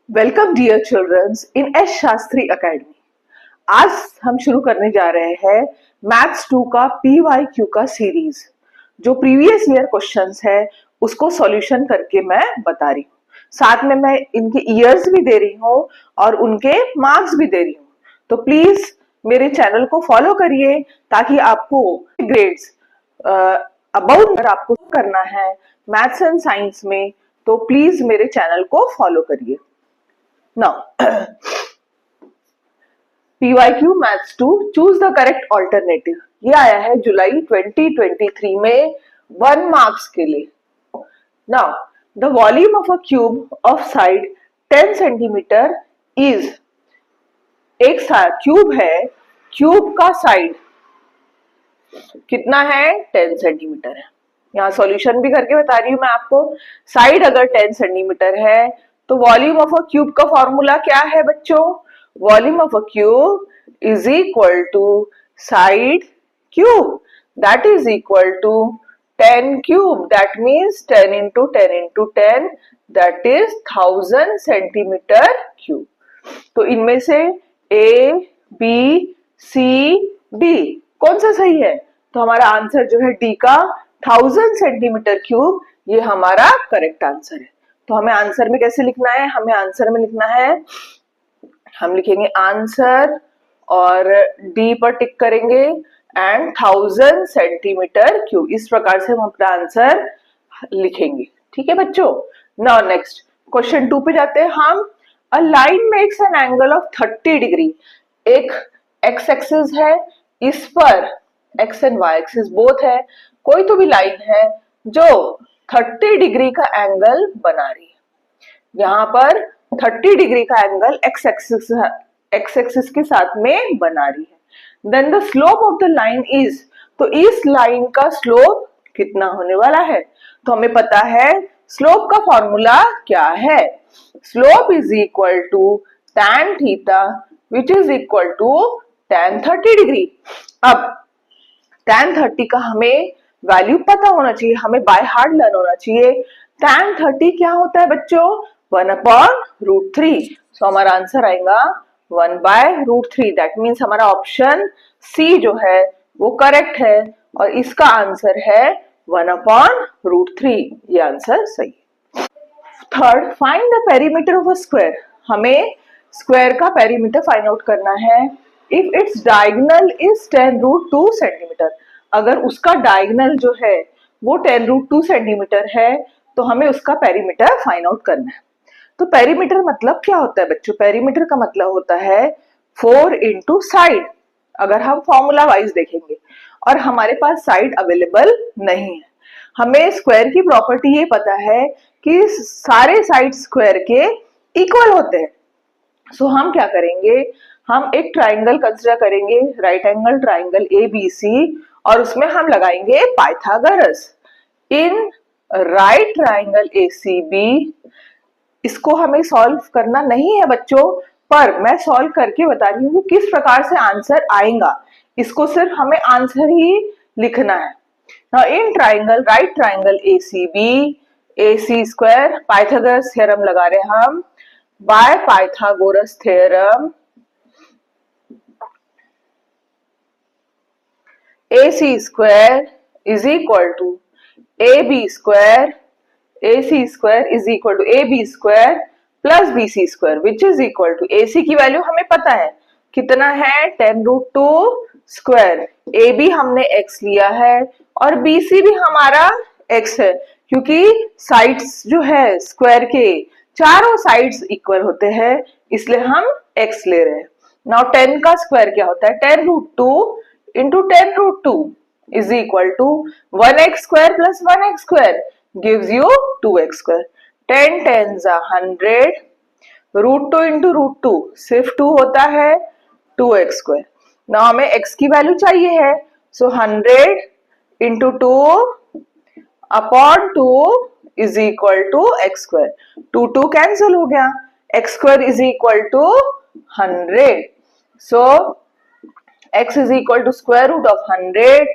Welcome dear childrens in S Shastri academy. आज हम शुरू करने जा रहे हैं मैथ्स 2 का PYQ का सीरीज। जो प्रीवियस ईयर क्वेश्चंस है उसको सॉल्यूशन करके मैं बता रही हूँ, साथ में मैं इनके ईयर्स भी दे रही हूँ और उनके मार्क्स भी दे रही हूँ। तो प्लीज मेरे चैनल को फॉलो करिए ताकि आपको ग्रेड्स अबाउट आपको करना है मैथ्स एंड साइंस में, तो प्लीज मेरे चैनल को फॉलो करिए। Now, PYQ Maths 2 choose the correct alternative ये आया है जुलाई 2023 में 1 मार्क्स के लिए। Now, the volume of a cube of side 10 centimetre is, एक क्यूब है, क्यूब का साइड कितना है 10 सेंटीमीटर है। यहाँ सॉल्यूशन भी करके बता रही हूं मैं आपको। साइड अगर 10 सेंटीमीटर है तो वॉल्यूम ऑफ अ क्यूब का फॉर्मूला क्या है बच्चों? Volume of a cube is equal to side cube, that is equal to 10 cube, that means 10 into 10 into 10, that is 1000 centimetre cube. तो इनमें से ए बी सी डी कौन सा सही है? तो हमारा आंसर जो है डी का 1000 सेंटीमीटर क्यूब, ये हमारा करेक्ट आंसर है। तो हमें आंसर में कैसे लिखना है? हमें आंसर में लिखना है, हम लिखेंगे आंसर और डी पर टिक करेंगे एंड 1000 सेंटीमीटर क्यूब, इस प्रकार से हम अपना आंसर लिखेंगे। ठीक है बच्चों। नाउ नेक्स्ट क्वेश्चन 2 पे जाते हैं हम। A line makes an angle of 30 degree. एक एक्स एक्सिस है, इस पर x and y axis both है, कोई तो भी लाइन है जो 30 डिग्री का एंगल बना रही है। यहाँ पर 30 डिग्री का एंगल एक्स एक्सिस के साथ में बना रही है। Then the slope of the line is, तो इस लाइन का स्लोप कितना होने वाला है? तो हमें पता है स्लोप का फॉर्मूला क्या है। Slope is equal to tan theta which is equal to tan 30 degree. अब tan 30 का हमें वैल्यू पता होना चाहिए, हमें बाय हार्ट लर्न होना चाहिए। tan 30 क्या होता है बच्चों? 1/√3। सो हमारा आंसर आएगा 1/√3, दैट मीन्स हमारा ऑप्शन सी जो है वो करेक्ट है और इसका आंसर है 1/√3, ये आंसर सही। Third, find the perimeter of a square. हमें स्क्वायर का पेरीमीटर फाइंड आउट करना है। If its diagonal is 10√2 centimetre, अगर उसका डायगोनल जो है वो 10√2 सेंटीमीटर है तो हमें उसका पेरीमीटर फाइंड आउट करना है। तो पेरीमीटर मतलब क्या होता है बच्चों? पेरीमीटर का मतलब होता है 4 इंटू साइड, अगर हम फॉर्मूला वाइज देखेंगे, और हमारे पास साइड अवेलेबल नहीं है। हमें स्क्वायर की प्रॉपर्टी ये पता है कि सारे साइड स्क्वायर के इक्वल होते हैं। सो हम क्या करेंगे, हम एक ट्राइंगल कंसीडर करेंगे, राइट एंगल ट्राइंगल ABC, और उसमें हम लगाएंगे पाइथागोरस। इन राइट ट्राइंगल ACB, इसको हमें सॉल्व करना नहीं है बच्चों, पर मैं सॉल्व करके बता रही हूँ कि किस प्रकार से आंसर आएगा। इसको सिर्फ हमें आंसर ही लिखना है। Now in triangle, right triangle ACB, AC square, Pythagoras theorem लगा रहे हम। By Pythagoras theorem, AC square is equal to AB square, AC square is equal to AB square plus BC square, which is equal to AC की value हमें पता है कितना है 10√2 square. AB हमने x लिया है और BC भी हमारा x है, क्योंकि साइड्स जो है स्क्वायर के चारों साइड्स इक्वल होते हैं, इसलिए हम x ले रहे हैं। नाउ 10 का स्क्वायर क्या होता है? 10√2 into 10√2 is equal to 1x square plus 1x square gives you 2x square. 10 10s are 100, √2 into √2 सिर्फ 2 होता है, 2x स्क्वायर। नाउ हमें x की वैल्यू चाहिए है, so 100 into 2 upon 2 is equal to x square. 2 cancel हो गया, x square is equal to 100। So x is equal to square root of 100,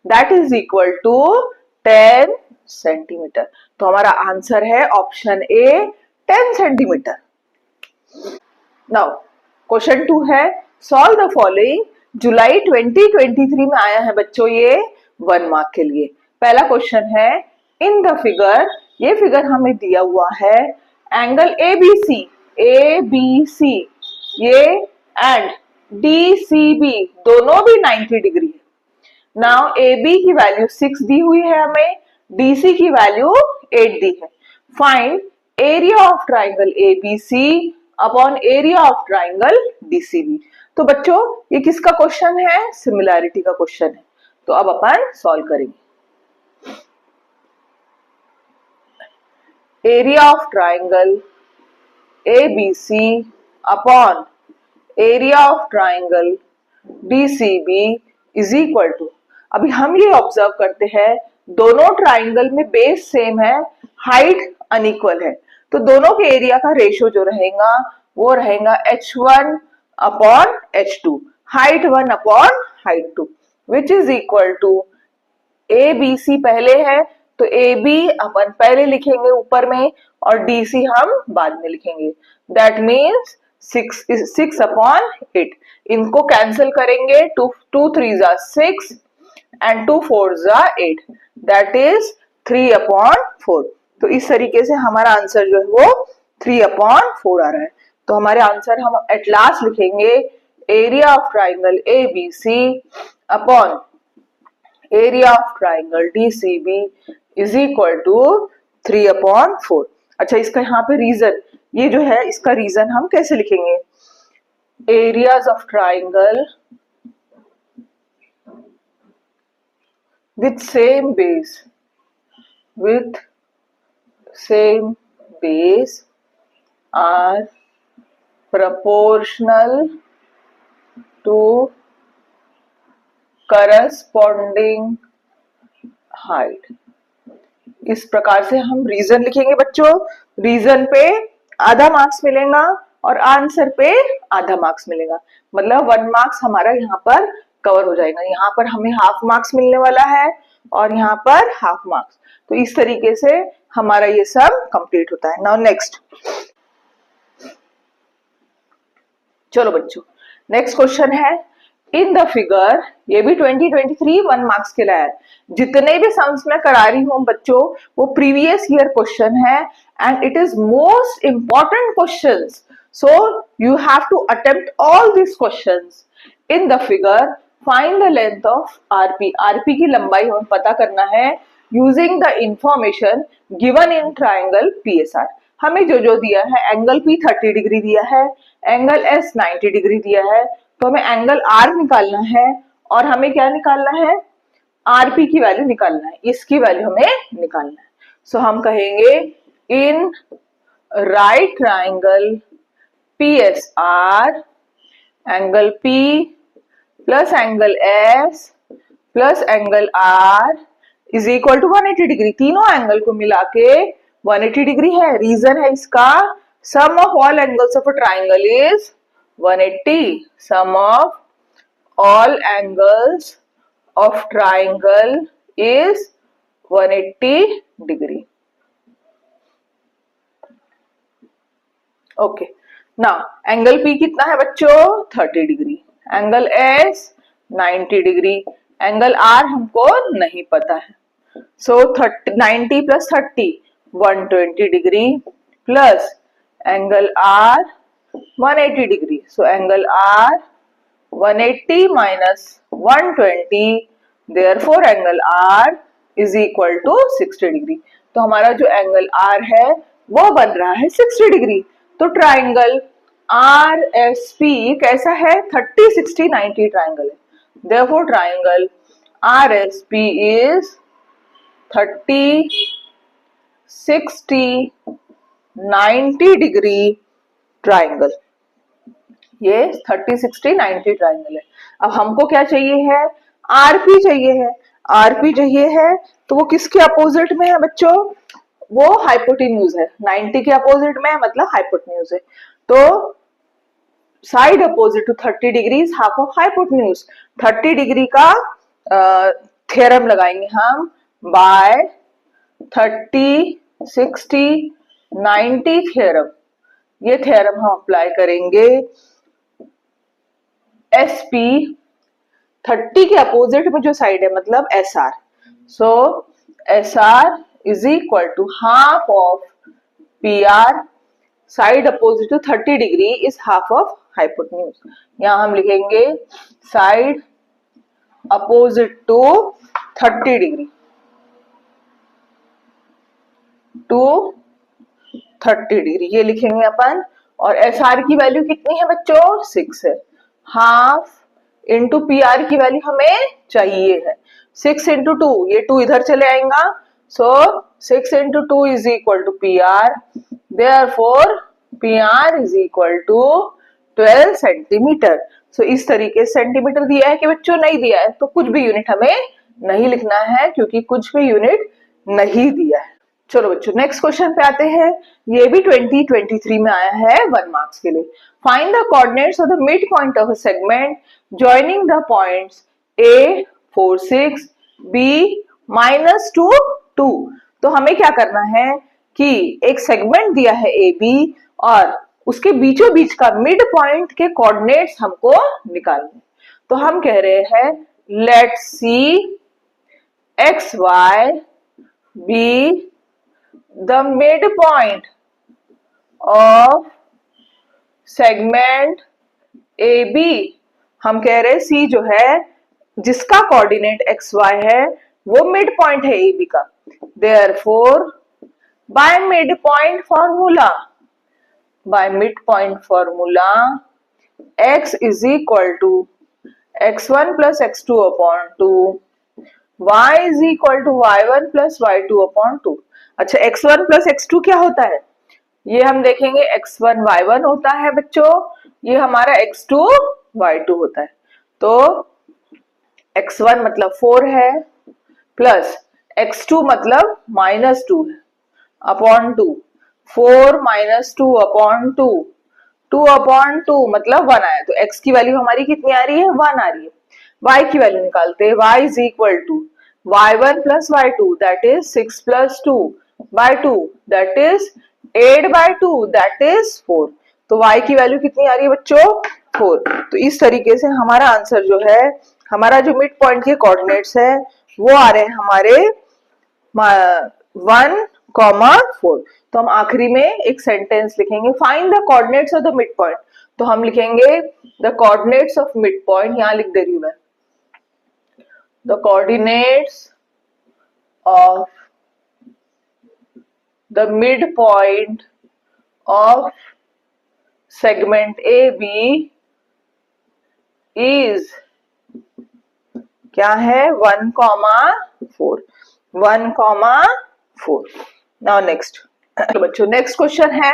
that is equal to 10 centimetre. तो हमारा answer है option A 10 centimetre. Now question 2 है, solve the following. जुलाई 2023 में आया है बच्चों ये 1 मार्क के लिए। पहला क्वेश्चन है, इन द फिगर, ये फिगर हमें दिया हुआ है, एंगल ए बी सी ये एंड डी सी बी दोनों भी 90 डिग्री है। नाउ ए बी की वैल्यू 6 दी हुई है हमें, डी सी की वैल्यू 8 दी है। Find area of triangle A B C upon area of triangle D C B. तो बच्चों ये किसका क्वेश्चन है? सिमिलैरिटी का क्वेश्चन है। तो अब अपन सॉल्व करेंगे। Area of triangle A B C upon area of triangle D C B is equal to, अभी हम ये ऑब्जर्व करते हैं दोनों ट्राइंगल में बेस सेम है, हाइट अनइक्वल है, तो दोनों के एरिया का रेशियो जो रहेगा वो रहेगा h1 upon h2, height 1 upon height 2, which is equal to A B C पहले है तो ए बी अपन पहले लिखेंगे ऊपर में और डी सी हम बाद में लिखेंगे। दैट मीन्स 6 अपॉन 8, इनको कैंसिल करेंगे, 2 3 जा 6 एंड 2 4 जा 8, दैट इज 3 अपॉन 4। तो इस तरीके से हमारा आंसर जो है वो 3 अपॉन 4 आ रहा है। तो हमारे आंसर हम एट लास्ट लिखेंगे area of triangle A B C upon area of triangle D C B is equal to 3 upon 4। अच्छा, इसका यहाँ पे रीजन, ये जो है इसका रीजन हम कैसे लिखेंगे? Areas of triangle with same base are proportional to corresponding height। इस प्रकार से हम रीजन लिखेंगे बच्चों। रीजन पे आधा मार्क्स मिलेगा और आंसर पे आधा मार्क्स मिलेगा, मतलब 1 मार्क्स हमारा यहाँ पर कवर हो जाएगा। यहाँ पर हमें हाफ मार्क्स मिलने वाला है और यहाँ पर हाफ मार्क्स। तो इस तरीके से हमारा ये सब कंप्लीट होता है। नाउ नेक्स्ट, चलो बच्चों नेक्स्ट क्वेश्चन है, इन द फिगर, ये भी 2023 1 मार्क्स के लिए है। जितने भी सम्स मैं करा रही हूँ बच्चों वो प्रीवियस ईयर क्वेश्चन है and it is most important questions, so you have to attempt all this questions. In the figure find the length of RP, RP की लंबाई हमें पता करना है using the information given in triangle PSR. हमें जो जो दिया है, एंगल पी 30 डिग्री दिया है, एंगल एस 90 डिग्री दिया है, तो हमें एंगल आर निकालना है और हमें क्या निकालना है? आरपी की वैल्यू निकालना है, इसकी वैल्यू हमें निकालना है। सो हम कहेंगे in right triangle PSR angle P plus angle S plus angle R is equal to 180 degree. तीनों एंगल को मिला के 180 डिग्री है। रीजन है इसका, sum of all angles of a triangle is 180, sum of all angles of triangle is 180 degree. Okay, now angle P कितना है बच्चों? 30 degree, angle S 90 degree, angle R हमको नहीं पता है। सो 90 plus 30 120 degree plus angle R 180 degree, so angle R 180 minus 120, therefore angle R is equal to 60 degree. तो हमारा जो एंगल आर है वो बन रहा है 60 डिग्री। तो ट्राइंगल आर एस पी कैसा है? 30 60 90 ट्राइंगल है, therefore triangle R S P is 30 60 90 degree triangle. ये 30 60 90 ट्राइंगल है। अब हमको क्या चाहिए है? आरपी चाहिए है। आरपी चाहिए है तो वो किसके अपोजिट में है बच्चों? वो हाइपोटेन्यूज है, 90 के अपोजिट में है, मतलब हाइपोटेन्यूज है। तो side opposite to 30 degree is half of hypotenuse. 30 degree का थ्योरम लगाएंगे हम बाय 30, 60, 90 थ्योरम। ये थ्योरम हम अप्लाई करेंगे एस पी 30 के अपोजिट में जो साइड है मतलब S R. So S R is equal to half of P R, side opposite to 30 degree is half of hypotenuse. यहां हम लिखेंगे side opposite to 30 degree to 30 degree, ये लिखेंगे अपन। और एस आर की वैल्यू कितनी है बच्चों? 6 है। हाफ इंटू पी आर की वैल्यू हमें चाहिए है 6 इंटू 2, ये 2 इधर चले आएगा। So 6 into 2 is equal to P R, therefore P R is equal to 12 centimetre. So इस तरीके से सेंटीमीटर दिया है कि बच्चों नहीं दिया है तो कुछ भी यूनिट हमें नहीं लिखना है क्योंकि कुछ भी यूनिट नहीं दिया है। चलो बच्चों नेक्स्ट क्वेश्चन पे आते हैं। ये भी 2023 में आया है 1 मार्क्स के लिए। Find the coordinates of the mid point of a segment joining the points A 4 6 B -2 2। तो हमें क्या करना है कि एक सेगमेंट दिया है AB और उसके बीचों बीच का मिड पॉइंट के कोऑर्डिनेट्स हमको निकालने। तो हम कह रहे हैं let's C x y be the midpoint of segment AB। हम कह रहे हैं C जो है जिसका कोऑर्डिनेट XY है वो मिड पॉइंट है AB का। Therefore by midpoint formula X is equal to x1 plus x2 upon 2, y is equal to y1 plus y2 upon 2। अच्छा x1 प्लस x2 क्या होता है? ये हम देखेंगे x1 y1 होता है बच्चों, ये हमारा x2 y2 होता है। तो x1 मतलब 4 है प्लस x2 मतलब -2 है अपॉन 2, 4 -2 अपॉन 2, 2 अपॉन 2 मतलब 1 आया। तो x की वैल्यू हमारी कितनी आ रही है? 1 आ रही है। y की वैल्यू निकालते हैं, y is equal to y1 plus y2 that is 6 plus 2 by 2 that is 8 by 2 that is 4। तो y की वैल्यू कितनी आ रही है बच्चों? 4। तो इस तरीके से हमारा आंसर जो है, हमारा जो मिड पॉइंट के कोऑर्डिनेट्स है वो आ रहे हैं हमारे 1,4। तो हम आखिरी में एक सेंटेंस लिखेंगे find the coordinates of the mid point. तो हम लिखेंगे the coordinates of mid point, यहां लिख दे रही हूं मैं, the coordinates of the midpoint of segment AB is क्या है? 1,4 1,4। नाउ नेक्स्ट तो बच्चों नेक्स्ट क्वेश्चन है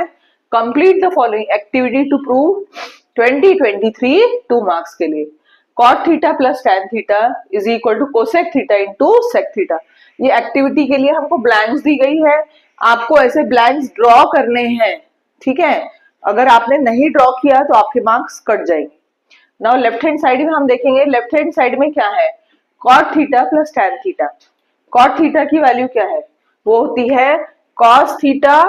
complete the following activity to prove 2023 2 marks के लिए। cot theta plus tan theta is equal to cosec theta into sec theta. ये activity के लिए हमको ब्लैंक्स दी गई है, आपको ऐसे ब्लैंक्स ड्रॉ करने हैं, ठीक है। अगर आपने नहीं ड्रॉ किया तो आपके मार्क्स कट जाएंगे। नाउ लेफ्ट हैंड साइड में हम देखेंगे, लेफ्ट हैंड साइड में क्या है? cot theta plus tan theta. cot theta की वैल्यू क्या है? वो होती है cos theta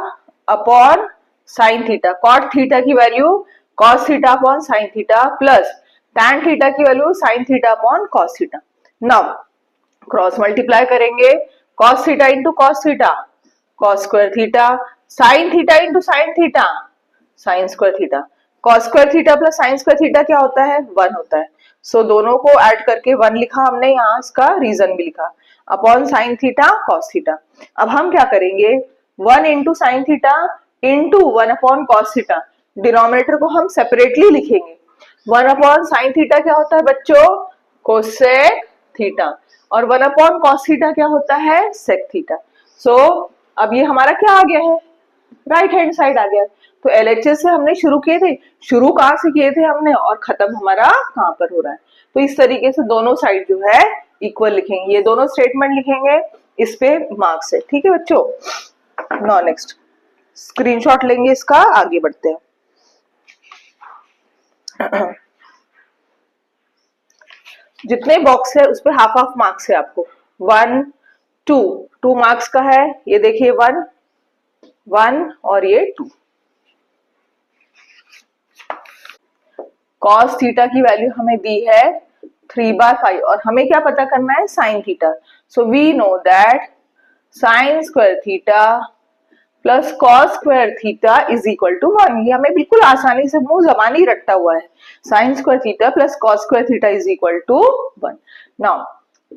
upon sin theta. cot theta की value cos theta upon sin theta plus tan theta की value sin theta upon cos theta. Now cross multiply करेंगे, cos theta into cos theta cos square theta, sin theta into sin theta sin square theta. cos square theta plus sin square theta क्या होता है? 1 होता है। सो दोनों को add करके 1 लिखा हमने, यहाँ इसका रीजन भी लिखा upon sin theta cos theta. अब हम क्या करेंगे? 1 into sine theta into 1 upon cos theta, denominator को हम सेपरेटली लिखेंगे। 1 अपॉन साइन थीटा क्या होता है बच्चों? Cosec theta. और 1 अपॉन कॉस थीटा क्या होता है? Sec theta. सो अब ये हमारा क्या आ गया है? राइट हैंड साइड आ गया। तो एलएचएस से हमने शुरू किए थे, शुरू कहां से किए थे हमने और खत्म हमारा कहां पर हो रहा है। तो इस तरीके से दोनों साइड जो है इक्वल लिखेंगे, ये दोनों स्टेटमेंट लिखेंगे, इस पे मार्क्स है, ठीक है बच्चों। नाउ नेक्स्ट स्क्रीनशॉट लेंगे इसका, आगे बढ़ते हैं। जितने बॉक्स है उस पे हाफ हाफ मार्क्स है आपको। 1 2 2 मार्क्स का है, ये देखिए 1 1 और ये 2। कॉस थीटा की वैल्यू हमें दी है 3/5 और हमें क्या पता करना है, sine theta. So we know that sine square theta plus cos square theta is equal to 1। ये हमें बिल्कुल आसानी से मुंह जबानी रटता हुआ है। Sine square theta plus cos square theta is equal to 1। Now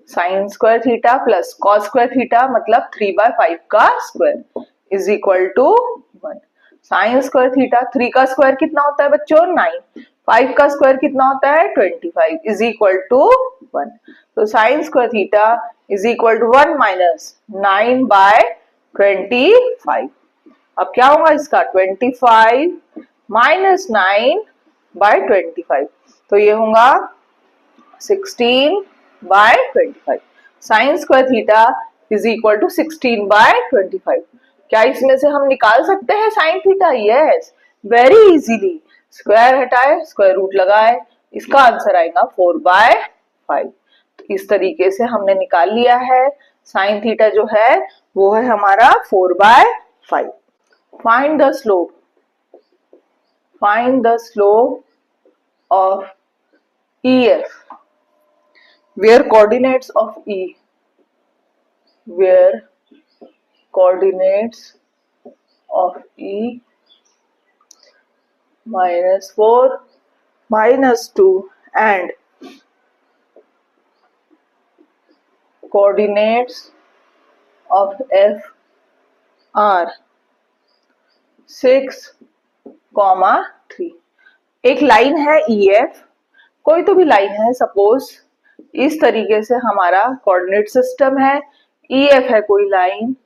sine square theta plus cos square theta मतलब 3/5 का square is equal to 1। Sine square theta 3 का स्क्वायर कितना होता है बच्चों, 9। 5 का स्क्वायर कितना होता है, 25 इज इक्वल टू 1। तो sine square theta is equal to 1 minus 9/25। अब क्या होगा इसका, 25 माइनस 9/25, तो ये होगा 16/25। Sine square theta is equal to 16/25। क्या इसमें से हम निकाल सकते हैं sine theta? Yes, very easily. Square हटाए, स्क्वायर रूट लगाए, इसका आंसर आएगा 4/5। तो इस तरीके से हमने निकाल लिया है। साइन थीटा जो है वो है हमारा 4/5। Find the slope. Find the slope of EF, where coordinates of E -4, -2 and coordinates of F are 6, 3। एक लाइन है EF, कोई तो भी लाइन है, सपोज इस तरीके से हमारा कोऑर्डिनेट सिस्टम है। EF है कोई लाइन,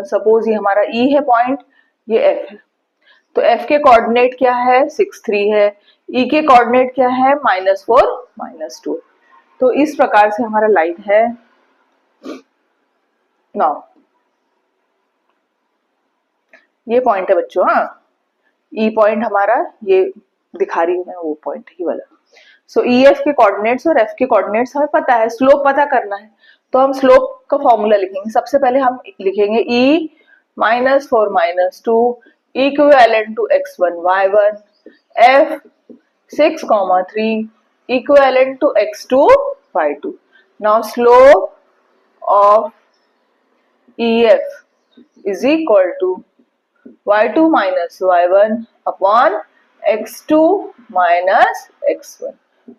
सपोज ये हमारा E है पॉइंट, ये F है। तो F के कोऑर्डिनेट क्या है, 6, 3 है। E के कोऑर्डिनेट क्या है, -4, -2। तो इस प्रकार से हमारा लाइन है। नाउ ये पॉइंट है बच्चों, हाँ, E पॉइंट हमारा ये दिखा रही हूं मैं, वो पॉइंट ही वाला। सो EF के कोऑर्डिनेट्स और F के कोऑर्डिनेट्स हमें पता है, स्लोप पता करना है। तो हम स्लोप का फॉर्मूला लिखेंगे। सबसे पहले हम लिखेंगे E -4 -2 equivalent to x1 y1, F 6, 3 equivalent to x2 y2। Now slope of EF is equal to y2 minus y1 upon x2 minus x1।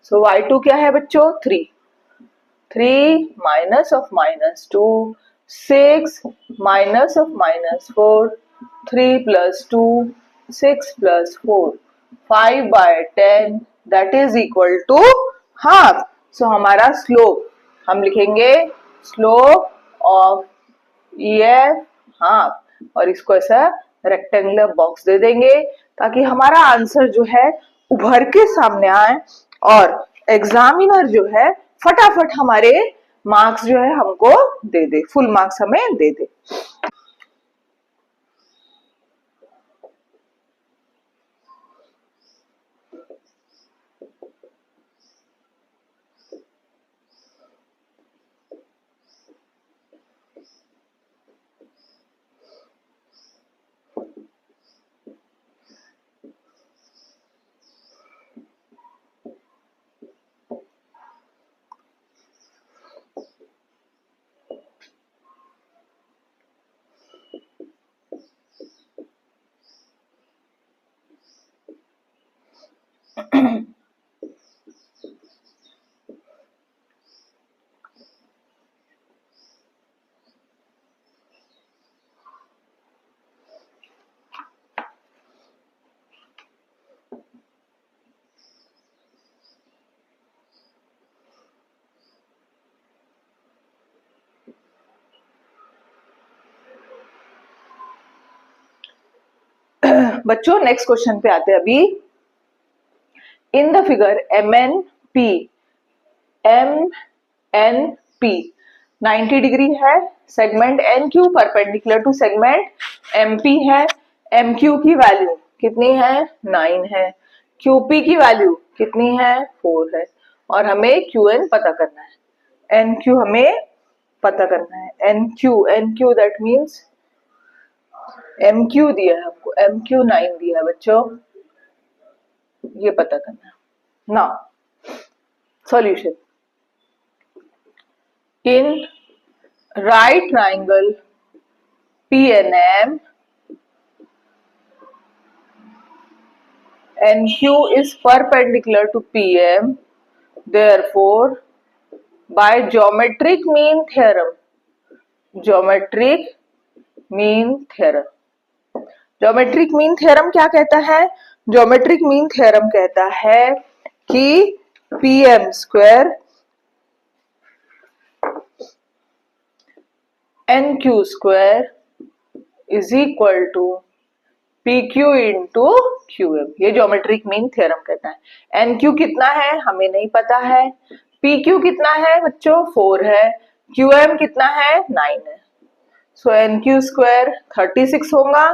So y2 क्या है बच्चों, 3 minus of -2, 6 minus of -4, 3 plus 2, 6 plus 4, 5/10 that is equal to half। So हमारा slope हम लिखेंगे slope of EF half, और इसको ऐसा rectangular box दे देंगे ताकि हमारा आंसर जो है उभर के सामने आए और एग्जामिनर जो है फटाफट हमारे मार्क्स जो है हमको दे दे, फुल मार्क्स हमें दे दे। बच्चों नेक्स्ट क्वेश्चन पे आते हैं अभी। In the figure MNP 90 degree है, segment N Q perpendicular to segment M P है। एम क्यू की वैल्यू कितनी है 9 है, क्यू पी की वैल्यू कितनी है 4 है, और हमें क्यू एन पता करना है। एन क्यू हमें पता करना है। N Q that means M Q दिया है हमको, एम क्यू 9 दिया है बच्चों, ये पता करना है। Now solution. In right triangle PNM, NQ is perpendicular to PM. Therefore, by geometric mean theorem, geometric mean theorem, geometric mean theorem क्या कहता है? geometric mean theorem कहता है कि PM square NQ square is equal to PQ into QM। ये geometric mean theorem कहता है। NQ कितना है हमें नहीं पता है, PQ कितना है बच्चों 4 है, QM कितना है 9 है। सो NQ स्क्वायर 36 होगा,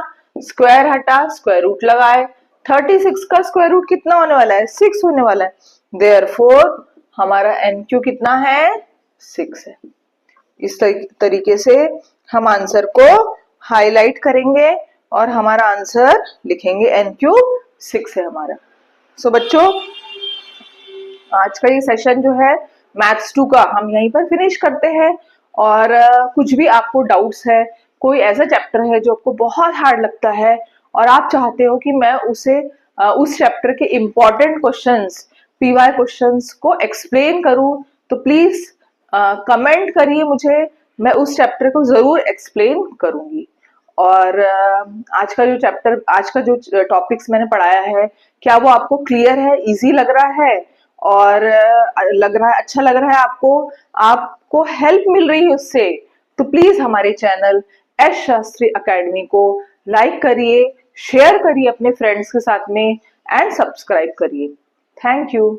स्क्वायर हटा स्क्वायर रूट लगाए, 36 का स्क्वायर रूट कितना होने वाला है 6 होने वाला है। देयरफॉर हमारा NQ कितना है 6 है। इस तरीके से हम आंसर को हाईलाइट करेंगे और हमारा आंसर लिखेंगे। NQ 6 है हमारा। सो बच्चों आज का ये सेशन जो है मैथ्स 2 का हम यहीं पर फिनिश करते हैं। और कुछ भी आपको डाउट्स है, कोई ऐसा चैप्टर है जो आपको बहुत हार्ड लगता है और आप चाहते हो कि मैं उसे उस चैप्टर के इम्पोर्टेंट क्वेश्चंस पीवाई क्वेश्चंस को एक्सप्लेन करूं, तो प्लीज कमेंट करिए मुझे, मैं उस चैप्टर को जरूर एक्सप्लेन करूंगी। और आज का जो टॉपिक्स मैंने पढ़ाया है, क्या वो आपको क्लियर है, इजी लग रहा है और अच्छा लग रहा है आपको हेल्प मिल रही है उससे, तो प्लीज हमारे चैनल एस शास्त्री एकेडमी को लाइक करिए, शेयर करिए अपने फ्रेंड्स के साथ में एंड सब्सक्राइब करिए। Thank you.